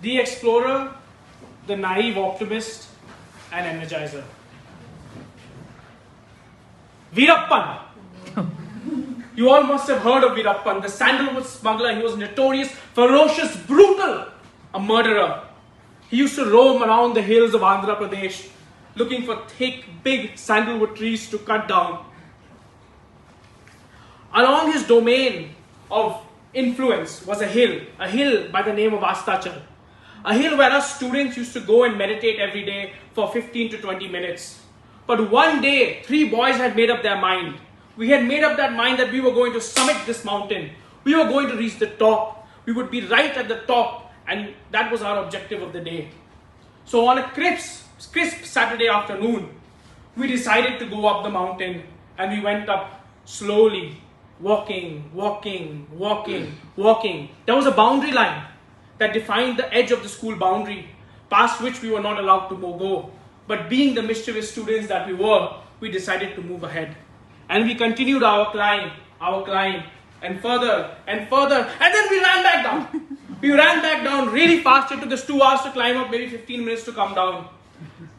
The Explorer, the Naive Optimist, and Energizer. Veerappan. You all must have heard of Veerappan, the sandalwood smuggler. He was notorious, ferocious, brutal, a murderer. He used to roam around the hills of Andhra Pradesh looking for thick, big sandalwood trees to cut down. Along his domain of influence was a hill by the name of Astachal. A hill where us students used to go and meditate every day for 15 to 20 minutes. But one day, 3 boys had made up their mind. We had made up that mind that we were going to summit this mountain. We were going to reach the top. We would be right at the top, and that was our objective of the day. So on a crisp Saturday afternoon, we decided to go up the mountain, and we went up slowly, walking. There was a boundary line that defined the edge of the school boundary, past which we were not allowed to go. But being the mischievous students that we were, we decided to move ahead. And we continued our climb, and further, and then we ran back down. We ran back down really fast. It took us 2 hours to climb up, maybe 15 minutes to come down.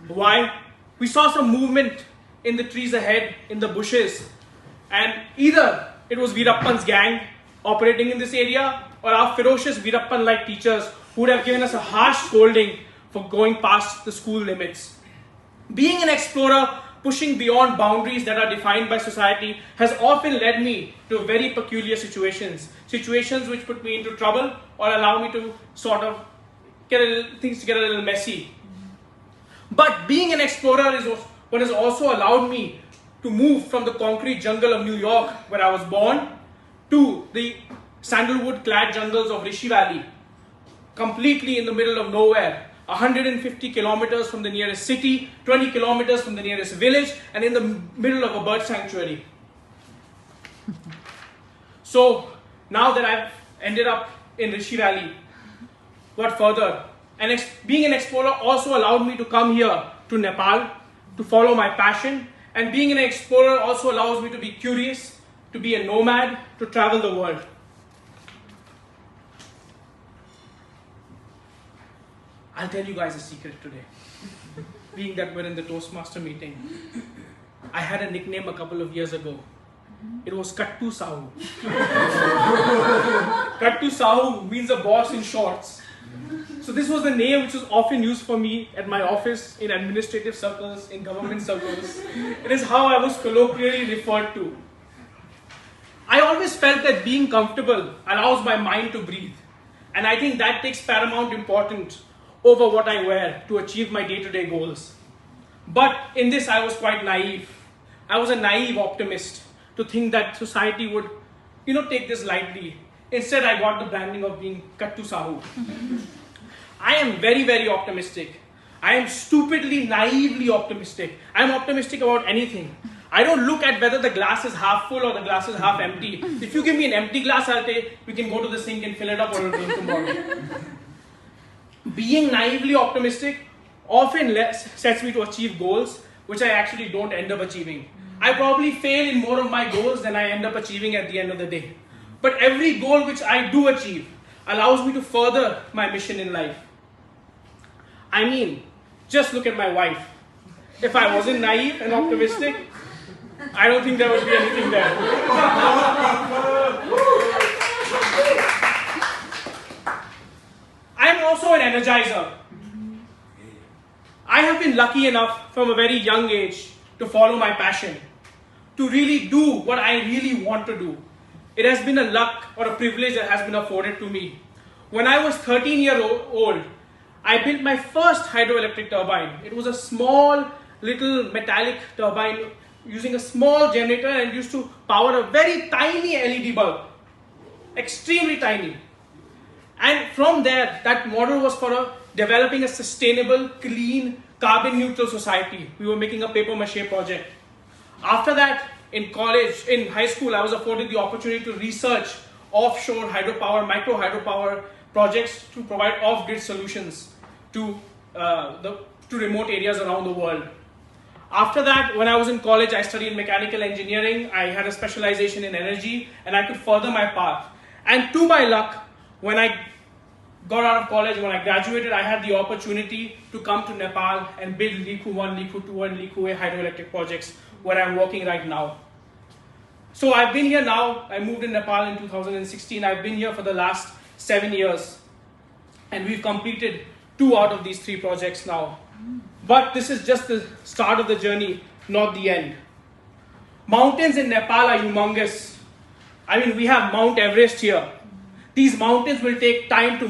Why? We saw some movement in the trees ahead, in the bushes. And either it was Veerappan's gang operating in this area, or our ferocious Veerappan-like teachers who would have given us a harsh scolding for going past the school limits. Being an explorer, pushing beyond boundaries that are defined by society, has often led me to very peculiar situations. Situations which put me into trouble or allow me to sort of things to get a little messy. But being an explorer is what has also allowed me to move from the concrete jungle of New York, where I was born, to the sandalwood-clad jungles of Rishi Valley, completely in the middle of nowhere. 150 kilometers from the nearest city, 20 kilometers from the nearest village, and in the middle of a bird sanctuary. So now that I've ended up in Rishi Valley, what further? And being an explorer also allowed me to come here to Nepal to follow my passion. And being an explorer also allows me to be curious, to be a nomad, to travel the world. I'll tell you guys a secret today. Being that we're in the Toastmaster meeting, I had a nickname a couple of years ago. It was Kattu Sahu. Kattu Sahu means a boss in shorts. So this was the name which was often used for me at my office, in administrative circles, in government circles. It is how I was colloquially referred to. I always felt that being comfortable allows my mind to breathe. And I think that takes paramount importance over what I wear to achieve my day-to-day goals. But in this, I was quite naive. I was a naive optimist to think that society would, take this lightly. Instead, I got the branding of being Kattu Sahu. I am very, very optimistic. I am stupidly, naively optimistic. I am optimistic about anything. I don't look at whether the glass is half full or the glass is half empty. If you give me an empty glass, I'll say, we can go to the sink and fill it up, or it'll rain tomorrow. Being naively optimistic often sets me to achieve goals which I actually don't end up achieving. I probably fail in more of my goals than I end up achieving at the end of the day. But every goal which I do achieve allows me to further my mission in life. I mean, just look at my wife. If I wasn't naive and optimistic, I don't think there would be anything there. I am also an energizer. I have been lucky enough from a very young age to follow my passion, to really do what I really want to do. It has been a luck or a privilege that has been afforded to me. When I was 13 years old, I built my first hydroelectric turbine. It was a small little metallic turbine using a small generator and used to power a very tiny LED bulb. Extremely tiny. And from there, that model was for developing a sustainable, clean, carbon neutral society. We were making a paper mache project. After that, in high school, I was afforded the opportunity to research offshore hydropower, micro hydropower projects to provide off-grid solutions to remote areas around the world. After that, when I was in college, I studied mechanical engineering. I had a specialization in energy, and I could further my path. And to my luck, when I got out of college, when I graduated, I had the opportunity to come to Nepal and build Likhu 1, Likhu 2 and Likhu A hydroelectric projects where I'm working right now. So I've been here now. I moved in Nepal in 2016. I've been here for the last 7 years. And we've completed 2 out of these 3 projects now. But this is just the start of the journey, not the end. Mountains in Nepal are humongous. I mean, we have Mount Everest here. These mountains will take time to